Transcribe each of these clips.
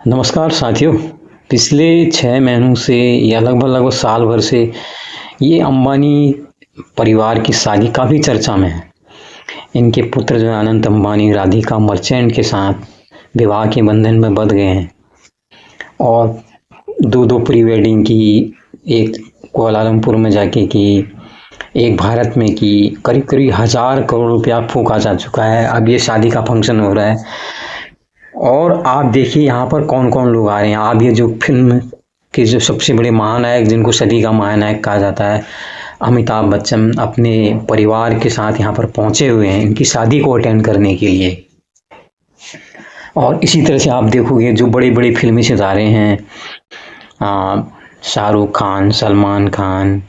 नमस्कार साथियों। पिछले 6 महीनों से या लगभग साल भर से ये अंबानी परिवार की शादी काफ़ी चर्चा में है। इनके पुत्र जो है अनंत अंबानी राधिका मर्चेंट के साथ विवाह के बंधन में बंध गए हैं और दो प्री वेडिंग की, एक कुआलालंपुर में जाके की, एक भारत में की। करीब करीब 1000 करोड़ रुपया फूका जा चुका है। अब ये शादी का फंक्शन हो रहा है और आप देखिए यहाँ पर कौन कौन लोग आ रहे हैं। आप ये जो फिल्म के जो सबसे बड़े महानायक, जिनको सदी का महानायक कहा जाता है, अमिताभ बच्चन अपने परिवार के साथ यहाँ पर पहुंचे हुए हैं इनकी शादी को अटेंड करने के लिए। और इसी तरह से आप देखोगे जो बड़े बड़े फिल्मी सितारे हैं, शाहरुख खान, सलमान खान,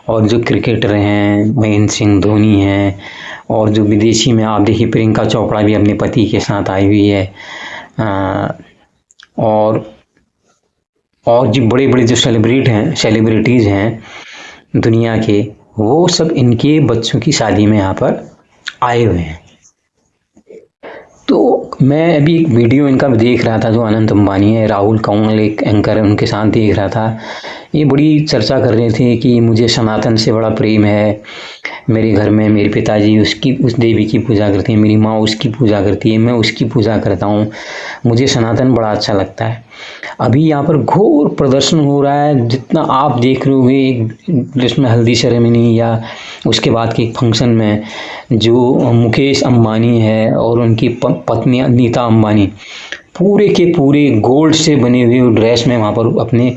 और जो क्रिकेटर हैं महेंद्र सिंह धोनी हैं, और जो विदेशी में आप देखिए प्रियंका चोपड़ा भी अपने पति के साथ आई हुई है। और जो बड़े बड़े जो सेलिब्रिटीज़ हैं दुनिया के, वो सब इनके बच्चों की शादी में यहाँ पर आए हुए हैं। तो मैं अभी एक वीडियो इनका देख रहा था, जो अनंत अंबानी है, राहुल कंवल एक एंकर है, उनके साथ देख रहा था। ये बड़ी चर्चा कर रहे थे कि मुझे सनातन से बड़ा प्रेम है। मेरे घर में मेरे पिताजी उस देवी की पूजा करते हैं, मेरी माँ उसकी पूजा करती है, मैं उसकी पूजा करता हूँ, मुझे सनातन बड़ा अच्छा लगता है। अभी यहाँ पर घोर प्रदर्शन हो रहा है, जितना आप देख रहे होंगे, जिसमें हल्दी सेरेमनी या उसके बाद के फंक्शन में जो मुकेश अंबानी है और उनकी पत्नी नीता अंबानी पूरे के पूरे गोल्ड से बने हुए ड्रेस में वहाँ पर अपने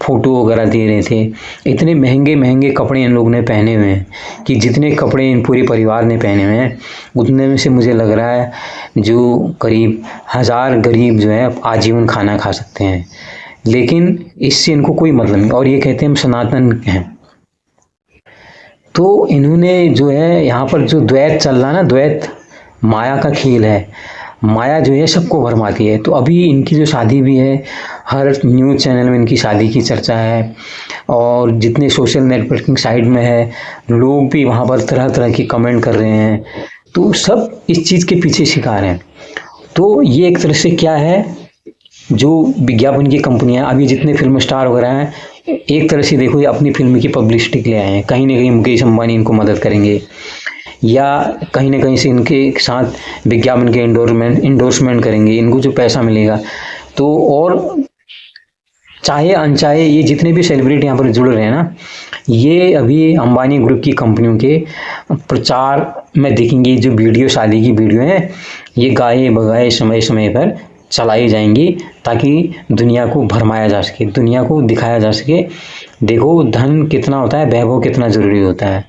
फ़ोटो वगैरह दे रहे थे। इतने महंगे महंगे कपड़े इन लोगों ने पहने हुए हैं कि जितने कपड़े इन पूरे परिवार ने पहने हुए हैं उतने में से मुझे लग रहा है जो करीब 1000 गरीब जो है आजीवन खाना खा सकते हैं। लेकिन इससे इनको कोई मतलब नहीं, और ये कहते हैं हम सनातन हैं। तो इन्होंने जो है यहाँ पर जो द्वैत चल रहा है ना, द्वैत माया का खेल है। माया जो है सबको भरमाती है। तो अभी इनकी जो शादी भी है, हर न्यूज़ चैनल में इनकी शादी की चर्चा है, और जितने सोशल नेटवर्किंग साइट में है लोग भी वहाँ पर तरह तरह की कमेंट कर रहे हैं। तो सब इस चीज़ के पीछे शिकार हैं। तो ये एक तरह से क्या है, जो विज्ञापन की कंपनियां अभी जितने फिल्म स्टार वगैरह हैं, एक तरह से देखो ये अपनी फिल्म की पब्लिसिटी के लिए आए हैं। कहीं ना कहीं मुकेश अंबानी इनको मदद करेंगे, या कहीं ना कहीं से इनके साथ विज्ञापन के इंडोर्समेंट करेंगे, इनको जो पैसा मिलेगा। तो और चाहे अनचाहे ये जितने भी सेलिब्रिटी यहाँ पर जुड़ रहे हैं ना, ये अभी अंबानी ग्रुप की कंपनियों के प्रचार में देखेंगे। जो वीडियो, शादी की वीडियो है, ये गाए बगाए समय समय पर चलाई जाएंगी, ताकि दुनिया को भरमाया जा सके, दुनिया को दिखाया जा सके देखो धन कितना होता है, वैभव कितना ज़रूरी होता है।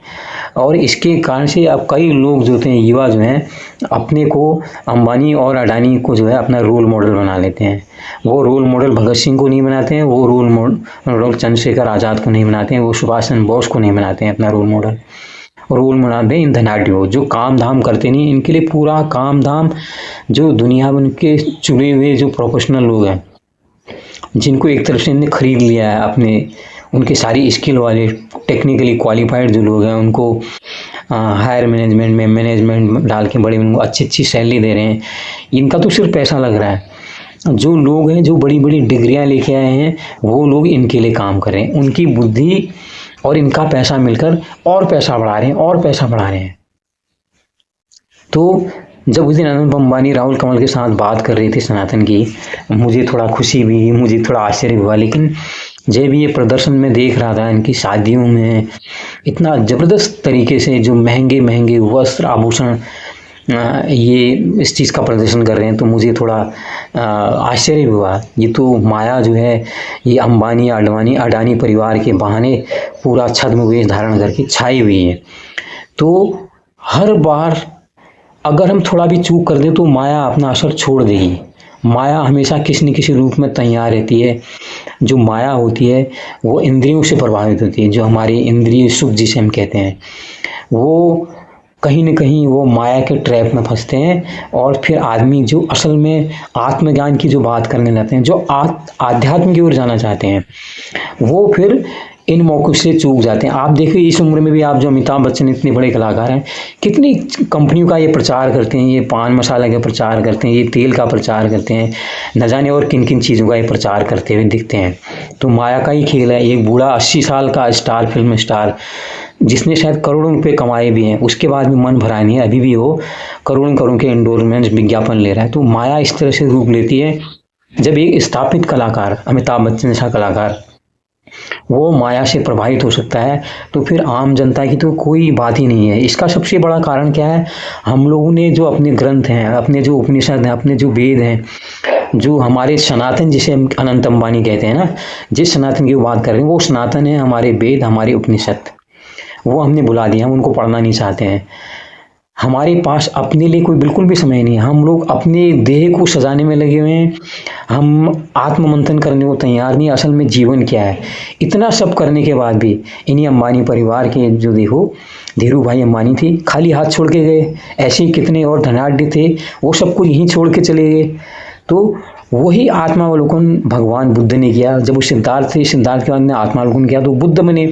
और इसके कारण से अब कई लोग जो हैं, युवा जो हैं, अपने को अंबानी और अडानी को जो है अपना रोल मॉडल बना लेते हैं। वो रोल मॉडल भगत सिंह को नहीं बनाते हैं, वो रोल मॉडल चंद्रशेखर आज़ाद को नहीं बनाते हैं, वो सुभाष चंद्र बोस को नहीं बनाते हैं अपना रोल मॉडल। रोल बनाते हैं इन धनाढ़ियों जो काम धाम करते नहीं। इनके लिए पूरा काम धाम जो दुनिया में उनके चुने हुए जो प्रोफेशनल लोग हैं, जिनको एक तरफ से इन्हें खरीद लिया है अपने, उनके सारी स्किल वाले टेक्निकली क्वालिफाइड जो लोग हैं, उनको हायर मैनेजमेंट में मैनेजमेंट डाल के बड़े उनको अच्छी अच्छी सैलरी दे रहे हैं। इनका तो सिर्फ पैसा लग रहा है। जो लोग हैं जो बड़ी बड़ी डिग्रियां लेके आए हैं, वो लोग इनके लिए काम कर रहे हैं। उनकी बुद्धि और इनका पैसा मिलकर और पैसा बढ़ा रहे हैं और पैसा बढ़ा रहे हैं। तो जब उस दिन अनंत अंबानी राहुल कंवल के साथ बात कर रही थी सनातन की, मुझे थोड़ा खुशी हुई, मुझे थोड़ा आश्चर्य हुआ। लेकिन जब भी ये प्रदर्शन में देख रहा था, इनकी शादियों में इतना ज़बरदस्त तरीके से जो महंगे महंगे वस्त्र आभूषण ये इस चीज़ का प्रदर्शन कर रहे हैं, तो मुझे थोड़ा आश्चर्य हुआ। ये तो माया जो है, ये अंबानी अडानी परिवार के बहाने पूरा छद्म धारण करके छाई हुई है। तो हर बार अगर हम थोड़ा भी चूक कर दें तो माया अपना असर छोड़ देगी। माया हमेशा किसी न किसी रूप में तैयार रहती है। जो माया होती है वो इंद्रियों से प्रभावित होती है। जो हमारी इंद्रिय सुख जिसे हम कहते हैं, वो कहीं न कहीं वो माया के ट्रैप में फंसते हैं। और फिर आदमी जो असल में आत्मज्ञान की जो बात करने लगते हैं, जो आध्यात्म की ओर जाना चाहते हैं, वो फिर इन मौक़ों से चूक जाते हैं। आप देखिए इस उम्र में भी आप जो अमिताभ बच्चन इतने बड़े कलाकार हैं, कितनी कंपनियों का ये प्रचार करते हैं, ये पान मसाला का प्रचार करते हैं, ये तेल का प्रचार करते हैं, न जाने और किन किन चीज़ों का ये प्रचार करते हुए दिखते हैं। तो माया का ही खेल है। एक बूढ़ा 80 साल का स्टार, फिल्म स्टार, जिसने शायद करोड़ों रुपए कमाए भी हैं, उसके बाद भी मन भरा नहीं है, अभी भी वो करोड़ों करोड़ों के एंडोर्समेंट विज्ञापन ले रहा है। तो माया इस तरह से रूप लेती है जब एक स्थापित कलाकार, अमिताभ बच्चन जैसा कलाकार, वो माया से प्रभावित हो सकता है, तो फिर आम जनता की तो कोई बात ही नहीं है। इसका सबसे बड़ा कारण क्या है? हम लोगों ने जो अपने ग्रंथ हैं, अपने जो उपनिषद हैं, अपने जो वेद हैं, जो हमारे सनातन, जिसे हम अनंत अंबानी कहते हैं ना, जिस सनातन की बात कर रहे हैं वो सनातन है, हमारे वेद, हमारे उपनिषद, वो हमने भुला दिया, हम उनको पढ़ना नहीं चाहते हैं। हमारे पास अपने लिए कोई बिल्कुल भी समय नहीं है। हम लोग अपने देह को सजाने में लगे हुए हैं, हम आत्ममंथन करने को तैयार नहीं। असल में जीवन क्या है? इतना सब करने के बाद भी इन्हीं अंबानी परिवार के जो देखो, धीरू भाई अंबानी थी, खाली हाथ छोड़ के गए। ऐसे ही कितने और धनाढ़ थे, वो सबको यहीं छोड़ के चले गए। तो वही आत्मावलोकन भगवान बुद्ध ने किया। जब वो सिद्धार्थ थे, सिद्धार्थ के बाद ने आत्मावलोकन किया तो बुद्ध बने।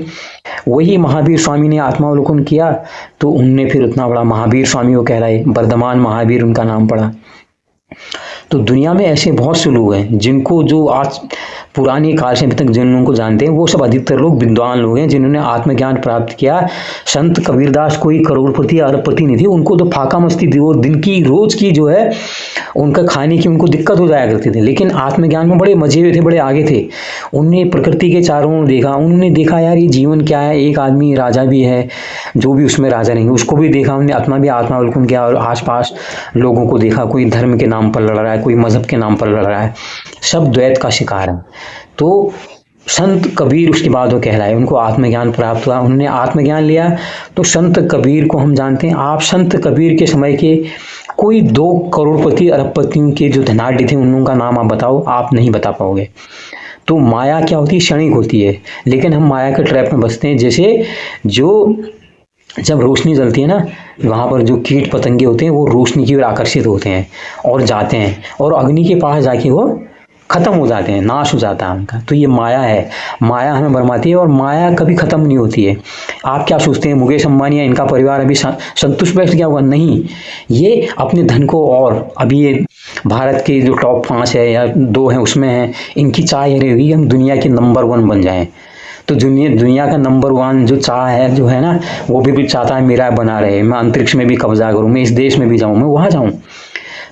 वही महावीर स्वामी ने आत्मावलोकन किया तो उनने फिर उतना बड़ा महावीर स्वामी वो कहलाए, वर्धमान महावीर उनका नाम पड़ा। तो दुनिया में ऐसे बहुत से लोग हैं जिनको, जो आज पुराने काल से अभी तक जिन लोगों को जानते हैं, वो सब अधिकतर लोग विद्वान लोग हैं जिन्होंने आत्मज्ञान प्राप्त किया। संत कबीरदास कोई करोड़पति अरबपति नहीं थे, उनको तो फाका मस्ती थी, वो दिन की रोज की जो है उनका खाने की उनको दिक्कत हो जाया करती थी, लेकिन आत्मज्ञान में बड़े मजे हुए थे, बड़े आगे थे। उनने प्रकृति के चारों ओर देखा, उन्होंने देखा यार ये जीवन क्या है, एक आदमी राजा भी है, जो भी उसमें राजा नहीं, उसको भी देखा, उन्होंने आत्मा भी आत्मावलोकन किया और आसपास लोगों को देखा, कोई धर्म के नाम पर लड़ रहा है, कोई मजहब के नाम पर लड़ रहा है, सब द्वैत का शिकार है। तो संत कबीर उसके बाद वो कहलाए, उनको आत्मज्ञान प्राप्त हुआ, उन्होंने आत्मज्ञान लिया। तो संत कबीर को हम जानते हैं। आप संत कबीर के समय के कोई 2 करोड़पति अरबपतियों के जो धनाढ़ थे, उन लोगों का नाम आप बताओ, आप नहीं बता पाओगे। तो माया क्या होती है? क्षणिक होती है, लेकिन हम माया के ट्रैप में बसते हैं। जैसे जो जब रोशनी जलती है ना, वहाँ पर जो कीट पतंगे होते हैं वो रोशनी की ओर आकर्षित होते हैं और जाते हैं, और अग्नि के पास जाके वो खत्म हो जाते हैं, नाश हो जाता है उनका। तो ये माया है, माया हमें बरमाती है और माया कभी खत्म नहीं होती है। आप क्या सोचते हैं मुकेश अंबानी या इनका परिवार अभी संतुष्ट बैठ गया होगा? नहीं, ये अपने धन को, और अभी ये भारत के जो टॉप 5 है या 2 हैं उसमें है, इनकी चाह ये रहेगी हम दुनिया के नंबर 1 बन जाएं। तो दुनिया का नंबर 1 जो चाह है, जो है ना, वो भी चाहता है मेरा बना रहे, मैं अंतरिक्ष में भी कब्जा करूँ, मैं इस देश में भी जाऊँ, मैं वहाँ जाऊँ।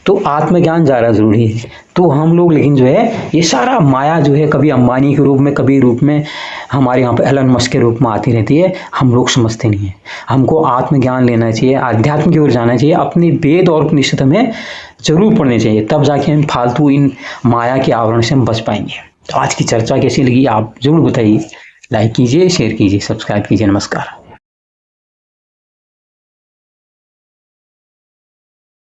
तो आत्मज्ञान ज़्यादा जरूरी है। तो हम लोग लेकिन जो है ये सारा माया जो है कभी अंबानी के रूप में, कभी रूप में हमारे यहाँ पे एलन मस्क के रूप में आती रहती है, हम लोग समझते नहीं है। हमको आत्मज्ञान लेना चाहिए, आध्यात्म की ओर जाना चाहिए, अपने वेद और उपनिषद में जरूर पढ़ने चाहिए, तब जाके हम फालतू इन माया के आवरण से हम बच पाएंगे। तो आज की चर्चा कैसी लगी आप जरूर बताइए, लाइक कीजिए, शेयर कीजिए, सब्सक्राइब कीजिए। नमस्कार।